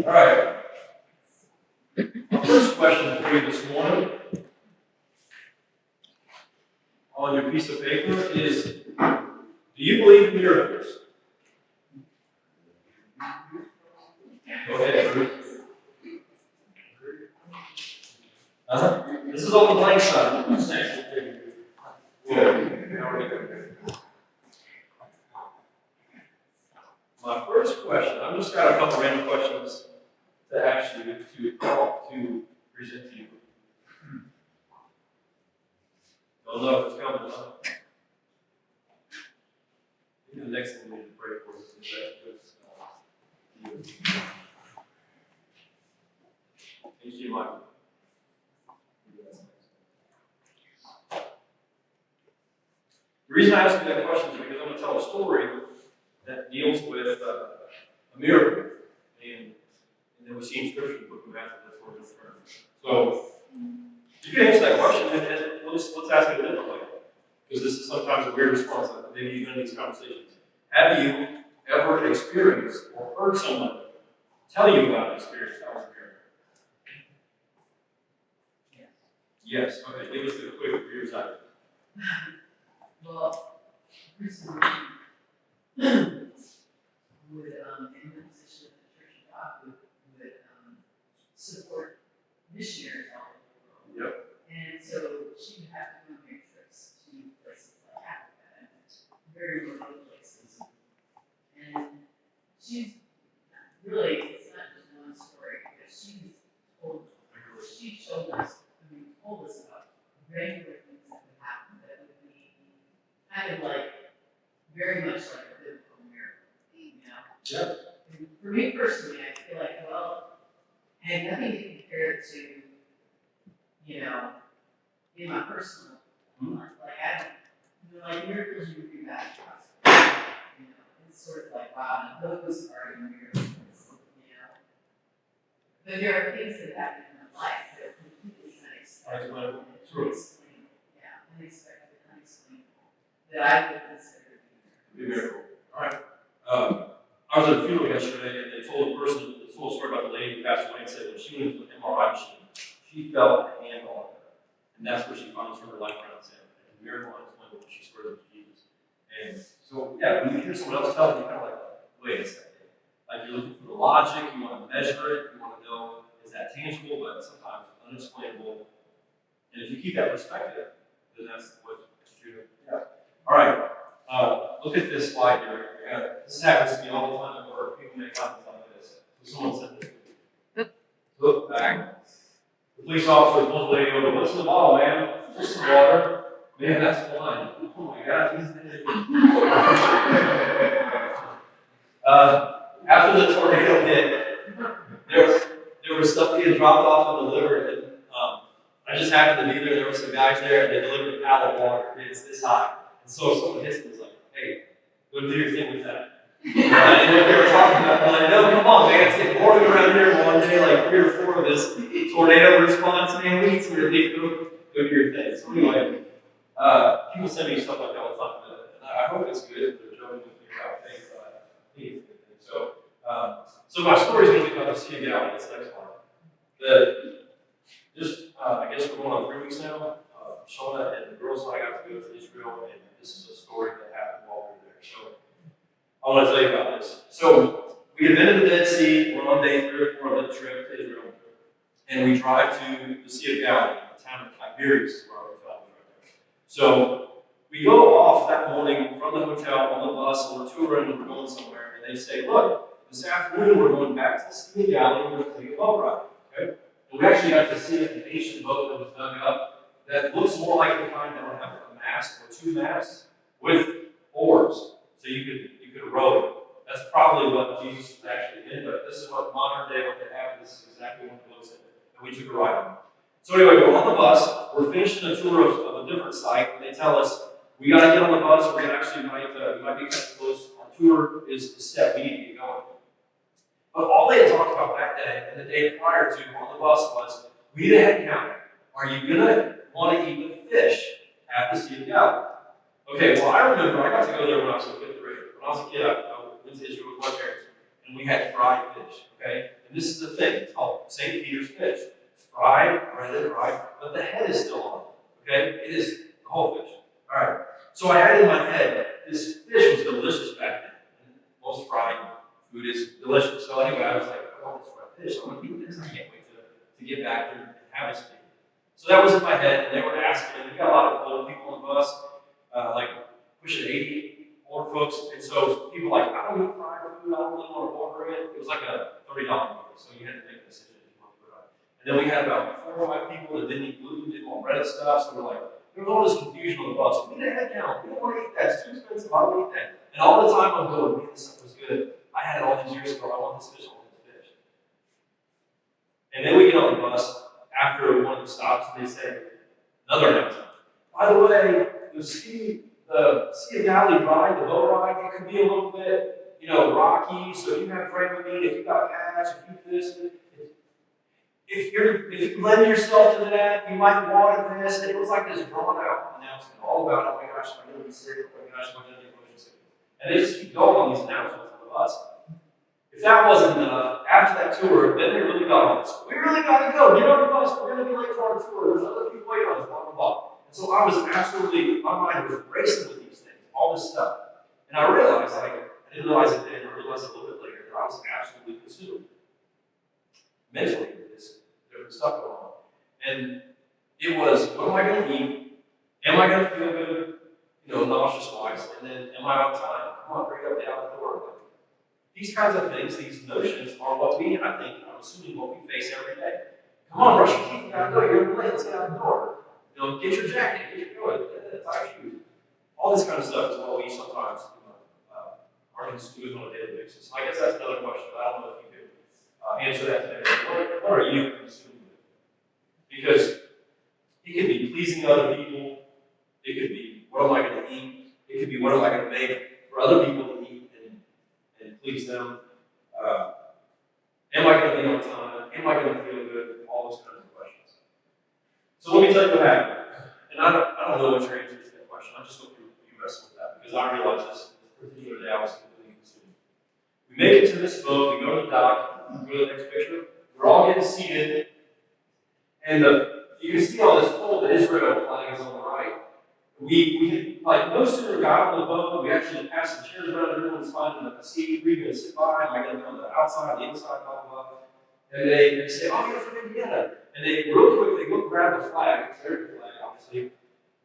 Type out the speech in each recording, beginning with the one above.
All right. Our first question for you this morning on your piece of paper is, do you believe in miracles? Go ahead, Bruce. This is on the blank side. My first question, I've just got a couple random questions to ask you to present to you. Don't know if it's coming, huh? Maybe the next thing we need to pray for is that HDMI. The reason I ask you that question is because I'm going to tell a story that deals with a miracle. And then we see in Scripture the book of Matthew, that's where it's from. So, you can answer that question, and let's ask it a different way. Because this is sometimes a weird response, like maybe even in these conversations. Have you ever experienced or heard someone tell you about an experience that was a miracle? Yes. Okay, give us a quick for your side. Well, recently, would in the position of the Church of God would support missionaries all over the world. Yep. And so she would have to go on big trips to places like Africa and very remote places. And she's really, it's not just one story, because she showed us about regular things that would happen that would be kind of like, very much like a biblical miracle, you know? Yep. And for me personally, I feel like, well, I had nothing to compare it to, you know, in my personal life. Like, like miracles you do that to us. You know, it's sort of like, wow, those are miracles, you know? But there are things that happen in my life that are completely unexpected. Unexplainable. Yeah, unexpected, unexplainable. That I would consider to be a miracle. All right. I was at a funeral yesterday, and they told a story about the lady who passed away and said when she went to an MRI machine, she felt a hand on her. And that's where she finally turned her life around and said, it's a miracle unexplainable when she squared with Jesus. And so, yeah, when you hear someone else tell you, you're kind of like, wait a second. Like, you're looking for the logic, you want to measure it, you want to know, is that tangible, but sometimes unexplainable. And if you keep that perspective, then that's what you do. Yeah. All right. Look at this slide here. This happens to me all the time at work. People make comments like this. So someone said this to me. Look back. The police officer pulls the lady over. What's in the bottle, man? Just some water. Man, that's wine. Oh my God, he's dead. After the tornado hit, there was stuff being dropped off and delivered. And, I just happened to be there. There were some guys there, and they delivered a pallet of water. It's this high. And so if someone hits me, it's like, hey, go do your thing with that. And what they were talking about, they're like, no, come on, man, it's getting boring around here one day, like 3 or 4 of this tornado response, man, we need some relief, go do your thing. So anyway, people send me stuff like that all the time, and I hope it's good if they're joking with me about faith, but I think it's a good thing. So my story is going to be about the Sea of Galilee, this next part. I guess we're going on 3 weeks now. Shauna and the girls and I got to go to Israel, and this is a story that happened while we were there. So I want to tell you about this. So we had been in the Dead Sea. We're on day 3 or 4 of the trip to Israel, and we drive to the Sea of Galilee, the town of Tiberias, where our hotel was right there. So we go off that morning from the hotel on the bus, and we're touring, and we're going somewhere, and they say, look, this afternoon we're going back to the Sea of Galilee, we're going to take a boat ride. Okay? And we actually got to see an ancient boat that was dug up that looks more like the kind that would have a mast or 2 masts with oars, so you could row it. That's probably what Jesus was actually in, but this is what modern day what they have. This is exactly what the boat's in, and we took a ride on it. So anyway, we're on the bus. We're finishing a tour of a different site, and they tell us we got to get on the bus. We're actually we might be kind of close. Our tour is set. We need to get going. But all they had talked about that day and the day prior to on the bus was we need a head count. Are you gonna want to eat the fish at the Sea of Galilee? Okay, well, I remember I got to go there when I was in 5th grade. When I was a kid, I went to Israel with my parents. And and we had fried fish, okay? And this is the thing, it's called St. Peter's fish. It's fried, breaded, fried, but the head is still on it, okay? It is the whole fish. All right, so I had in my head, this fish was delicious back then. Most fried food is delicious. So anyway, I was like, I want this fried fish, I want to eat this, I can't wait to get back there and have this thing. So that was in my head, and they were asking, and we got a lot of old people on the bus, like pushing 80 older folks, and so people were like, I don't eat fried food, I don't really want to order it. It was like a $30 meal, so you had to make a decision if you want to put it on. And then we had about 4 or 5 people that didn't eat gluten, didn't want breaded stuff, so we're like, there was all this confusion on the bus. We need a head count, we don't want to eat that, it's too expensive, I don't eat that. And all the time I'm going, man, this stuff was good. I had it all these years ago, I want this fish, I want this fish. And then we get on the bus after one of the stops, and they say, another announcement. By the way, the Sea of Galilee ride, the boat ride, it could be a little bit, rocky. So if you have Dramamine, if you got patch, if you this, if you lend yourself to that, you might water this. And it was like this drawn out announcement all about, oh my gosh, I'm going to be sick, oh my gosh, I'm going to get motion sickness. And they just keep going on these announcements on the bus. If that wasn't enough, after that tour, then they really got on us. We really got to go. Get on the bus. We're going to be late to our tour. There's other people waiting on us, blah, blah, blah. And so I was absolutely, my mind was racing with these things, all this stuff. And I realized, I didn't realize it then, I realized it a little bit later, that I was absolutely consumed mentally with this different stuff going on. And it was, what am I going to eat? Am I going to feel good? Nauseous-wise. And then, am I on time? Come on, bring it up out the door. These kinds of things, these notions, are what I'm assuming, what we face every day. Come on, brush your teeth, you gotta go, you're gonna be late, let's get out the door. Get your jacket, get your coat, tie your shoes. All this kind of stuff is what we sometimes are consumed on a daily basis. I guess that's another question, but I don't know if you could answer that today. What are you consumed with? Because it could be pleasing other people, it could be, what am I gonna eat? It could be, what am I gonna make for other people to eat and please them? Am I going to be on time? Am I going to feel good? All those kinds of questions. So let me tell you what happened. And I don't know what your answer is to that question. I just hope you wrestle with that because I realized this particular day I was completely consumed. We make it to this boat, we go to the dock, we go to the next picture, we're all getting seated, and you can see all this whole Israel flag is on the right. We had, no sooner got on the boat, we actually passed the chairs around, everyone's finding a seat, where are you going to sit by? Am I going to be on the outside, the inside, blah, blah, blah. And they say, oh, you're from Indiana. And they, real quick, they go grab the flag, it's their flag, obviously,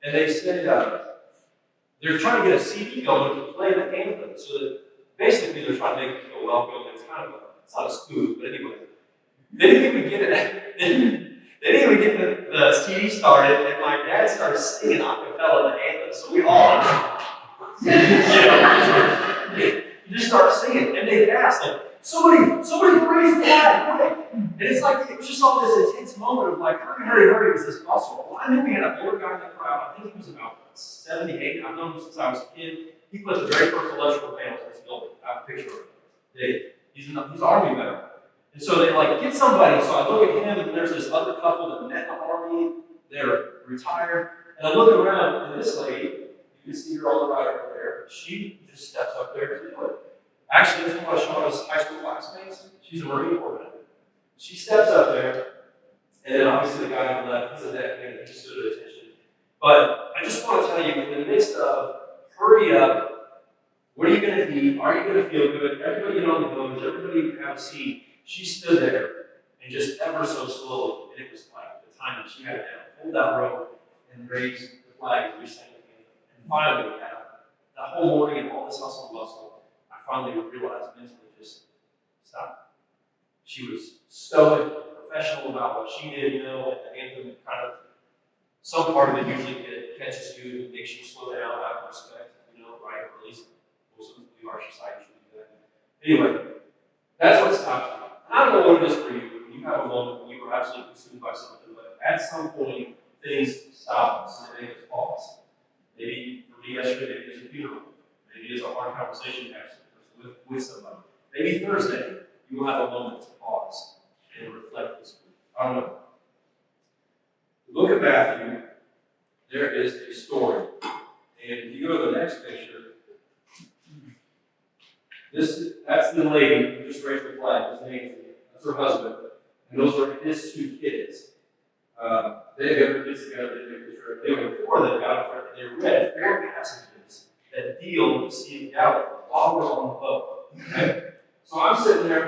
and they say, they're trying to get a CD going to play the anthem, so that basically they're trying to make it feel welcome. It's it's not a spoof, but anyway. They didn't even get it. They didn't even get the CD started, and my dad started singing a cappella the anthem. So we all, you just start singing, and they asked, somebody raise the flag, quick! And it's like, it was just all this intense moment of hurry, is this possible? Well, I knew we had a older guy in the crowd, I think he was about 78, I've known him since I was a kid. He put the very first electrical panels in this building. I have a picture of him. Dave. He's an Army veteran. And so they get somebody. So I look at him, and there's this other couple that met in the Army. They're retired. And I look around, and this lady, you can see her on the right over there, she just steps up there to do it. Actually, this is one of Shauna's high school classmates. She's a Marine Corps veteran. She steps up there, and then obviously the guy on the left, he's a veteran, he just stood at attention. But I just want to tell you, in the midst of hurry up, what are you going to eat? Are you going to feel good? Everybody get on the boat. Does everybody have a seat? She stood there and just ever so slowly, and it was like the time that she had to hold that rope and raise the flag as we sang the anthem. And finally, the whole morning and all this hustle and bustle, I finally realized mentally just stop. She was stoic, professional about what she did, and the anthem some part of it usually catches you and makes you slow down out of respect, right? Or at least most of our society should do that. Anyway, that's what stopped me. I don't know what it is for you. You have a moment when you were absolutely consumed by something, but at some point, things stop us and they make us pause. Maybe for me yesterday, maybe it's a funeral. Maybe it's a hard conversation you have with somebody. Maybe Thursday, you will have a moment to pause and reflect this week. I don't know. The book of Matthew, there is a story. And if you go to the next picture, that's the lady who just her husband, and those were his 2 kids. They got their kids together, they took the trip. They were 4 that got up there, and they read 4 passages that deal with the Sea of Galilee while we're on the boat. Okay? So I'm sitting there,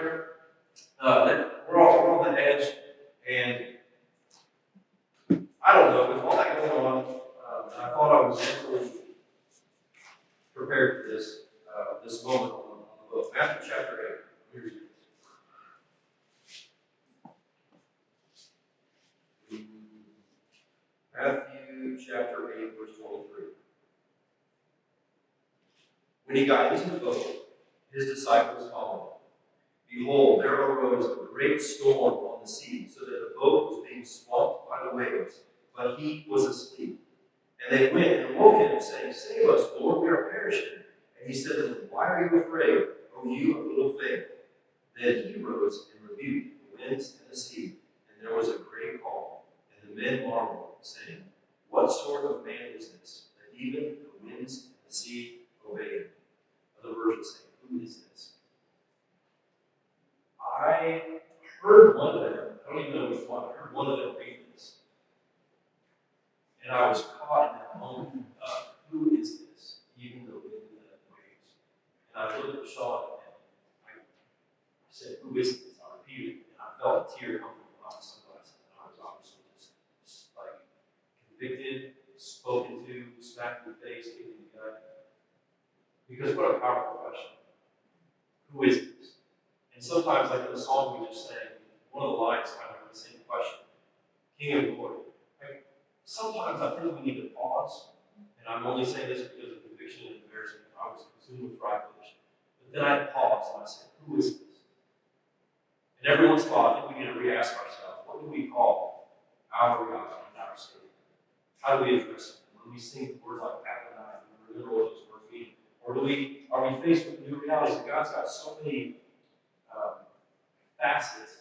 we're all on the edge, and I don't know, with all that going on, I thought I was mentally prepared for this moment on the boat. Matthew chapter 8. Let me read this. Matthew chapter 8, verse 23. When he got into the boat, his disciples followed him. Behold, there arose a great storm on the sea, so that the boat was being swamped by the waves, but he was asleep. And they went and woke him, saying, Save us, Lord, we are perishing. And he said to them, Why are you afraid, O you of little faith? Then he rose and rebuked the winds and the sea, and there was a great calm. And the men marveled, saying, What sort of man is this, that even the winds and the sea obey him? Other versions say, Who is this? I heard one of them, I don't even know which one, I heard one of them read this. And I was caught in that moment of, who is this? Even the wind and the waves. And I looked at Sean and I said, who is this? I repeated it, and I felt a tear come from behind my sunglasses. And I was obviously just like convicted, spoken to, smacked in the face, kicked in the gut. Because what a powerful question. Who is this? And sometimes, like in the song we just sang, one of the lines kind of the same question. King of glory. Sometimes I think we need to pause, and I'm only saying this because of conviction and embarrassment. I was consumed with fright. But then I paused and I said, who is this? And everyone's thought, I think we need to re-ask ourselves, what do we call our God and our Savior? How do we address him? When we sing words like Adonai, we remember what those words mean. Or are we faced with new realities that God's got so many facets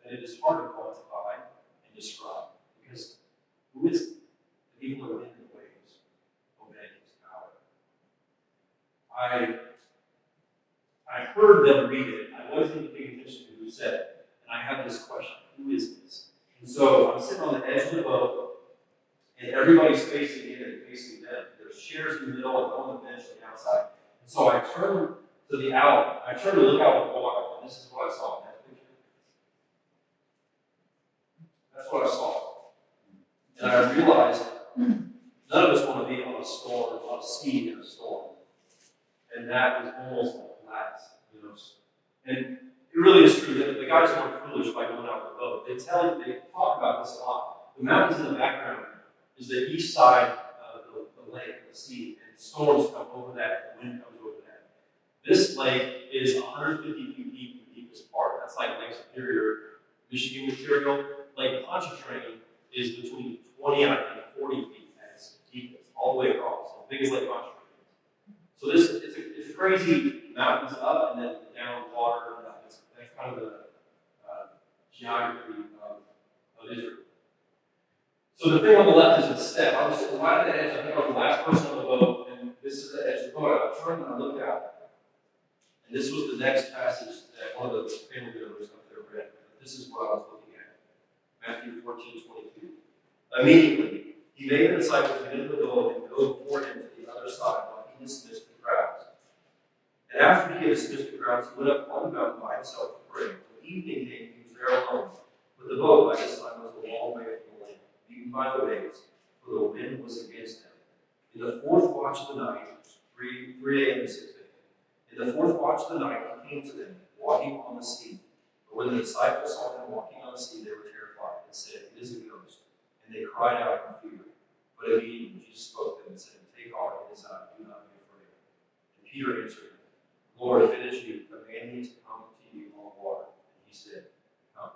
that it is hard to quantify and describe? Because who is it? Even the wind and the waves obey his power. I heard them read it. I wasn't paying attention to who said it. And I had this question, who is this? And so I'm sitting on the edge of the boat, and everybody's facing in and facing them. There's chairs in the middle and on the bench on the outside. And so I turned to the outlet. I turned to look out at the water, and this is what I saw in that picture. That's what I saw. And I realized none of us want to be on a storm, on a sea in a storm. And that was almost like last, And it really is true that the guys weren't foolish by going out the boat. They talk about this a lot. The mountains in the background is the east side of the lake, the sea, and storms come over that, and wind comes over that. This lake is 150 feet deep, the deepest part. That's like Lake Superior, Michigan material. Lake Pontchartrain is between 20 and I think 40 feet at its deepest, all the way across. The biggest Lake Pontchartrain. So it's a crazy mountains up and then down water. And that's kind of the geography of Israel. So the thing on the left is the step. I was sitting right at the edge. I think I was the last person on the boat, and this is the edge of the boat. I turned and I looked out. And this was the next passage that one of the family members up there read. This is what I was looking at. Matthew 14:22. Immediately, he made the disciples get into the boat and go before him to the other side while he dismissed the crowds. And after he had dismissed the crowds, he went up on the mountain by himself to pray. When evening came, he was there alone. But the boat by this time was a long way from the land, beaten by the waves, for the wind was against them. In the fourth watch of the night, 3 a.m. to 6 a.m., in the fourth watch of the night, he came to them, walking on the sea. But when the disciples saw him walking on the sea, they were terrified and said, It is a ghost. And they cried out in fear. But immediately Jesus spoke to them and said, Take heart, it is I, do not be afraid. And Peter answered him, Lord, if it is you, command me to come to you on water. And he said, Come.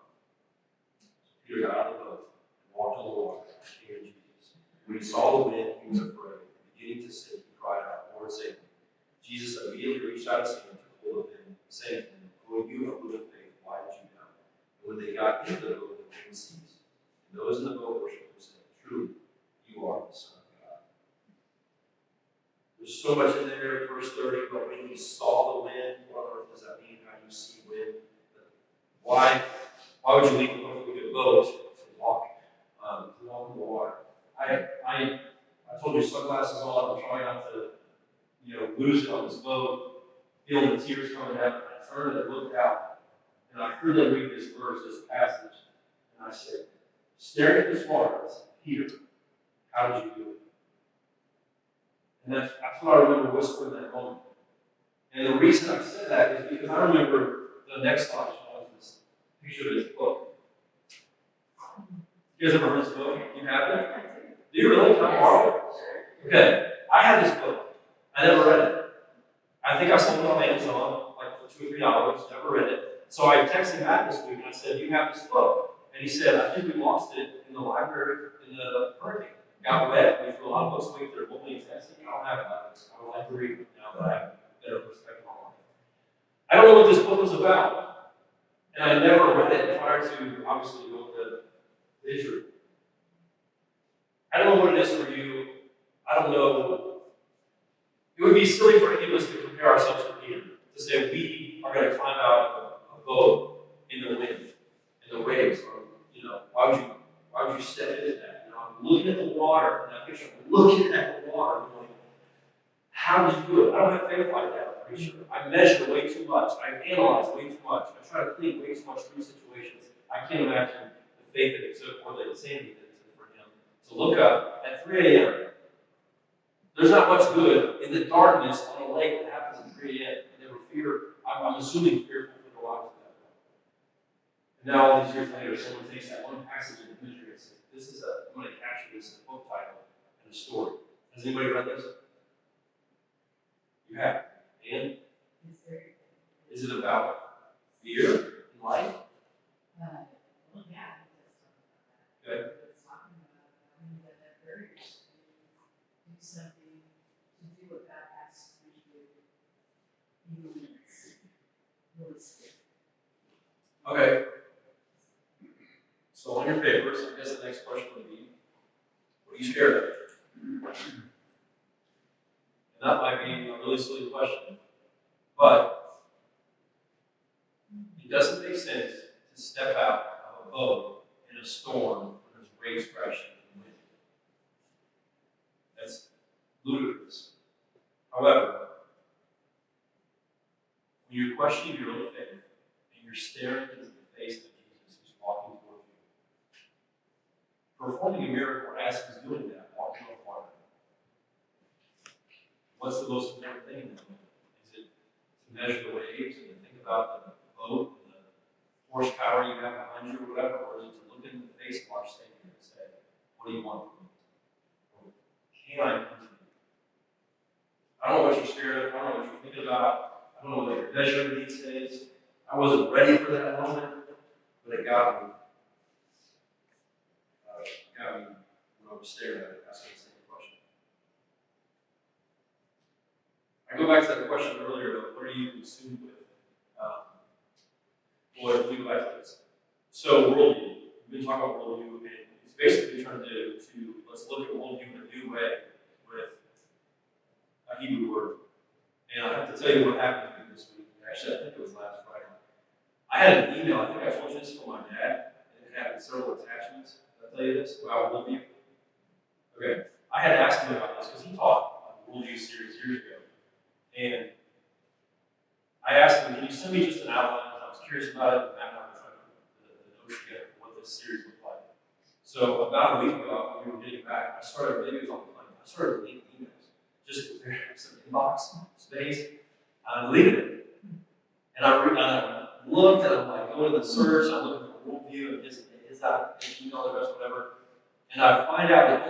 So Peter got out of the boat and walked on the water and came to Jesus. When he saw the wind, he was afraid. And beginning to sink, he cried out, Lord, save me. Jesus immediately reached out his hand and took hold of him, saying to him, O you of little faith, why did you doubt? And when they got into the boat, the wind ceased. And those in the boat worshipped him, saying, Truly, you are the Son of God. There's so much in there, verse 30, but when he saw the wind, what on earth does that mean? How do you see wind? Why Why would you leave a perfectly good boat to walk in the water? I told you sunglasses on. I'm trying not to, lose it on this boat. Feeling the tears coming down. I turned and looked out, and I heard them read this verse, this passage, and I said, staring at this water, I said, Peter, how did you do it? And that's what I remember whispering that moment. And the reason I said that is because I remember the next slide was this picture of this book. You guys ever read this book? You have it? Do you really? Can I borrow it? Okay. I have this book. I never read it. I think I sold it on Amazon, like for $2 or $3. Never read it. So I texted him back this week and I said, "Do you have this book?" And he said, "I think we lost it in the library in the hurricane. Got wet. We threw a lot of books away. They're only testing. I don't have that. I would like to read it now that I have a better perspective on life." I don't know what this book was about. And I never read it prior to, obviously, going to Israel. I don't know what it is for you. I don't know. It would be silly for any of us to compare ourselves to Peter, to say we are going to climb out of a boat in the wind, and the waves are, why would you step into that? I'm looking at the water, and that picture, I'm looking at the water, going, how did you do it? I don't have faith like that, I'm pretty sure. I measure way too much. I analyze way too much. I try to think way too much through situations. I can't imagine the faith that it took, or the insanity that it took for him to look up at 3 a.m. There's not much good in the darkness on a lake that happens at 3 a.m. And they were I'm assuming fearful for their lives at that point. And now, all these years later, someone takes that one passage in imagery and says, I'm going to capture this in a book title and a story. Has anybody read this? You have. And? Is it about fear in life? Well, yeah. Okay. It's talking about having that courage to do something, to do what God asks you to do, even when it's really scary. Okay. So on your papers, I guess the next question would be, what are you scared of? And that might be a really silly question, but it doesn't make sense to step out of a boat in a storm when there's waves crashing and wind. That's ludicrous. However, when you're questioning your own faith and you're staring into the face of Jesus who's walking toward you, performing a miracle as he's doing that, walking on water, what's the most important thing in that moment? Is it to measure the waves and to think about the boat and the horsepower you have behind you or whatever, or is it to look in the face of our Savior and say, what do you want from me? Or can I come to you? I don't know what you're scared of. I don't know what you're thinking about. I don't know what you're measuring these days. I wasn't ready for that moment, but it got me. When I was staring at it, asking the same question. I go back to that question earlier of what are you consumed with? Let me go back to this. So worldview. We've been talking about worldview, and it's basically trying to let's look at worldview in a new way with a Hebrew word. And I have to tell you what happened to me this week. Actually, I think it was last Friday. I had an email, I think I told you this, from my dad, and it had several attachments. Did I tell you this about worldview? Okay. I had asked him about this because he taught a worldview series years ago. And I asked him, can you send me just an outline? I was curious about it, and I was trying to put the notes together for what this series looked like. So about a week ago, when we were getting back, I started, maybe it was on the plane, I started deleting emails. Just to clear some inbox space. I deleted it. And I looked, and I'm like, going to the search, I'm looking for worldview, and his email address, whatever. And I find out that I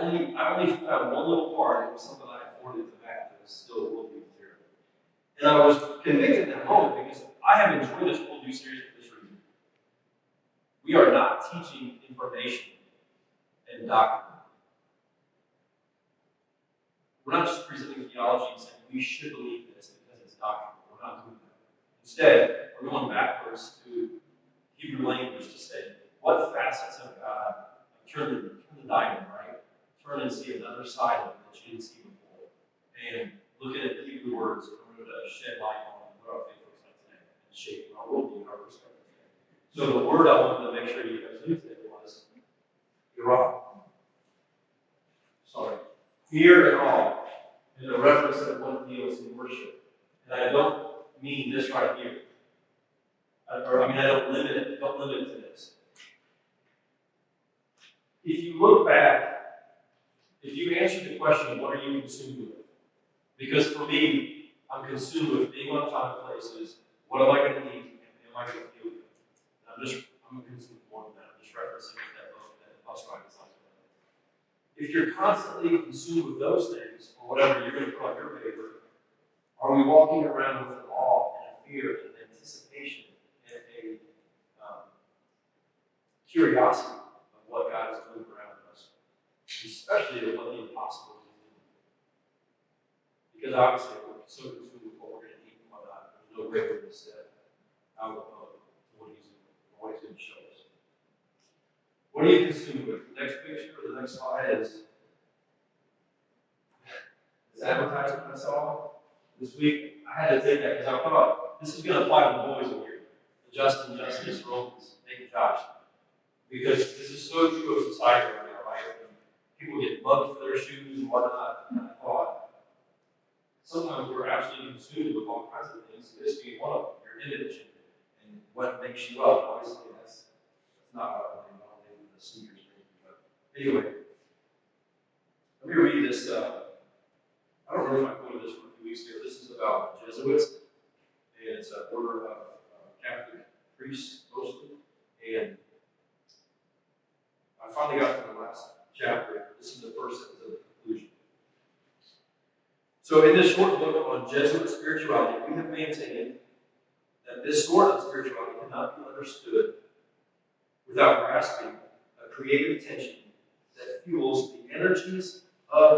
only found one little part, it was something I had forwarded to back that was still worldview material. And I was convicted in that moment because I have enjoyed this worldview series for this reason. We are not teaching information and doctrine. We're not just presenting theology and saying we should believe this because it's doctrine. We're not doing that. Instead, we're going backwards to Hebrew language to say, what facets of God, turn the diamond, right? Turn and see another side of it that you didn't see before. And looking at the Hebrew words in order to shed light on what our faith looks like today and shape our worldview, our perspective today. So the word I wanted to make sure you guys knew today was, you're wrong. Sorry. Fear and awe is a reference that one feels in worship. And I don't mean this right here. I don't limit it. Don't limit it to this. If you look back, if you answer the question, what are you consumed with? Because for me, I'm consumed with being on time places. What am I going to eat? And am I going to feel good? I'm consumed with more than that. I'm just referencing that book, that bus ride is like that. If you're constantly consumed with those things, or whatever you're going to put on your paper, are we walking around with an awe and a fear and an anticipation and a curiosity of what God is doing around us, especially of what the impossible is doing? Because obviously, if we're so consumed with what we're going to eat and whatnot, there's no way we're going to step out of what He's doing, or what He's going to show us. What are you consumed with? The next picture or the next slide is this advertisement I saw this week. I had to take that because I thought this is going to apply to the boys in here. Justin, Justice, Romans, Nate, and Josh. Because this is so true of society right now, right? People get mugged for their shoes and whatnot. And I thought, sometimes we're absolutely consumed with all kinds of things, this being one of them, your image and what makes you up. Obviously, that's not what I believe. I don't think the sneakers are. But anyway, let me read this. I don't know if I quoted this one a few weeks ago. This is about Jesuits, and it's an order of Catholic priests mostly. And I finally got to the last chapter. This is the first sentence of the conclusion. So in this short book on Jesuit spirituality, we have maintained that this sort of spirituality cannot be understood without grasping a creative tension that fuels the energies of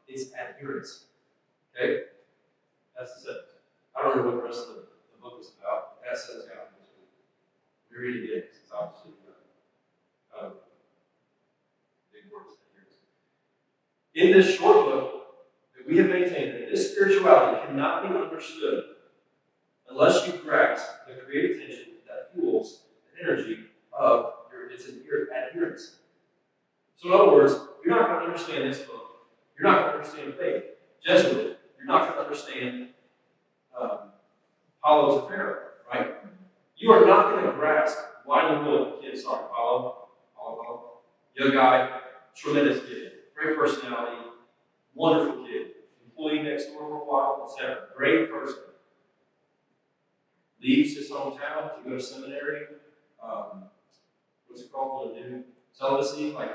its adherents. Okay? That's the sentence. I don't know what the rest of the book is about. That sentence got me this week. We read it again because it's obviously big words. In this short book, we have maintained that this spirituality cannot be understood unless you grasp the creative tension that fuels the energy of its adherents. So in other words, you're not going to understand this book. You're not going to understand faith. Jesuit, you're not going to understand Paulo's affair, right? You are not going to grasp why the will of the kid. Sorry, Paulo, young guy, tremendous kid, great personality, wonderful kid, employee next door for a while, etc. Great person. Leaves his hometown to go to seminary. What's it called? To do celibacy, like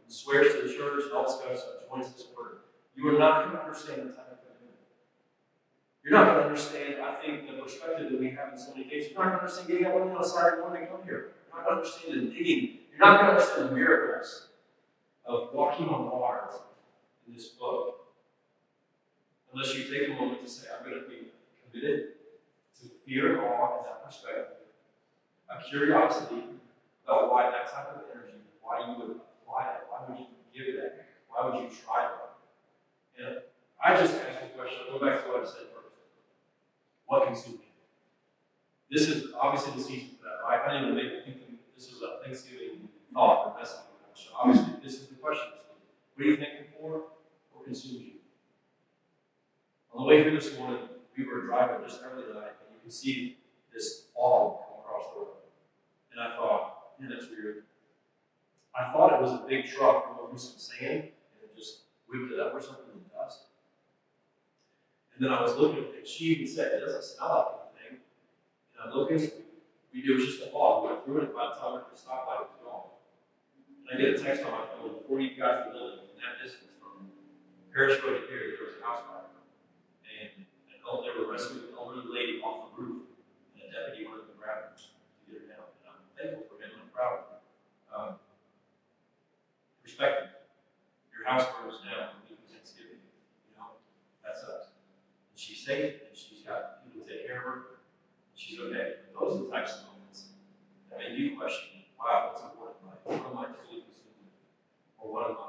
swears to the church and all this kind of stuff. Joins this order. You are not going to understand the type of commitment. You're not going to understand, I think, the perspective that we have in so many cases. You're not going to understand getting up on the Saturday morning to come here. You're not going to understand the digging. You're not going to understand the miracles of walking on water in this book unless you take a moment to say, I'm going to be committed to fear and awe in that perspective, a curiosity about why that type of energy, why you would apply it, why would you give that, why would you try that? And I just asked the question, I'll go back to what I said first. What consumes you? This is obviously the season for that, right? I didn't even make it think this was a Thanksgiving thought or message. So obviously, this is the question. What are you thankful for? What consumes you? On the way here this morning, we were driving just early tonight, and you can see this fog come across the road. And I thought, that's weird. I thought it was a big truck going through some sand, and it just whipped it up or something in dust. And then I was looking at it, she even said, it doesn't smell like anything. And I'm looking, it was just a fog. We went through it, and by the time we were at the stoplight, it was gone. And I get a text on my phone before you got to the building, in that distance from Parish Road to here, there was a house fire. And they were rescuing an elderly lady off the roof, and a deputy wanted to grab her to get her down. And I'm thankful for him, I'm proud of him. Perspective. Your house burns down the week of Thanksgiving. That sucks. And she's safe, and she's got people to take care of her, and she's okay. But those are the types of moments that make you question, wow, what's important in life? What am I truly consumed with? Or what am I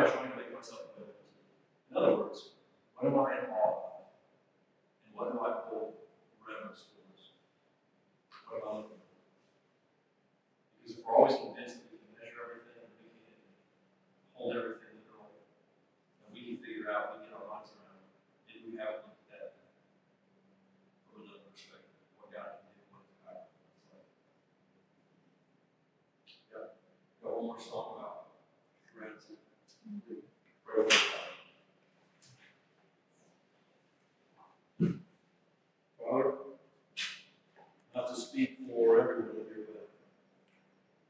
trying to make myself available to? In other words, what am I in awe of? And what do I hold reverence towards? What am I looking for? we're always convinced that we can measure everything, we can hold everything literal, and we can figure out, we get our minds around it. If we haven't looked at that from another perspective, what God can do, what His power is like. Yeah. Got one more song about gratitude. Pray with God. Father, not to speak for everyone here, but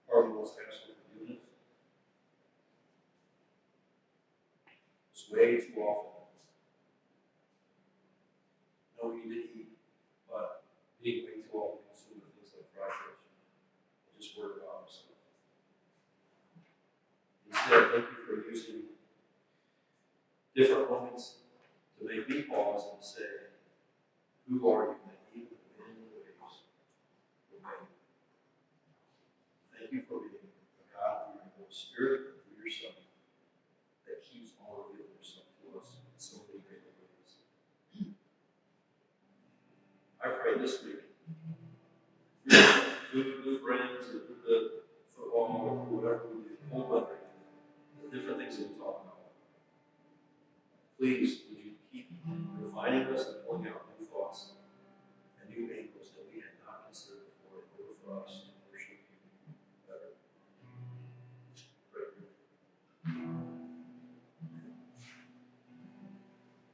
part of what's asked for forgiveness. It's way too often. No, we did eat, but being way too often consumed with things like fried fish and just worry about ourselves. Instead, thank you for using different moments to make me pause and say, who are you that even the wind and the waves obey you? Thank you for being a God through your Holy Spirit and through your Son that keeps on revealing yourself to us in so many great ways. I pray this week, through the friends and through the football or through whatever we do, cold weather, the different things that we talk about. Please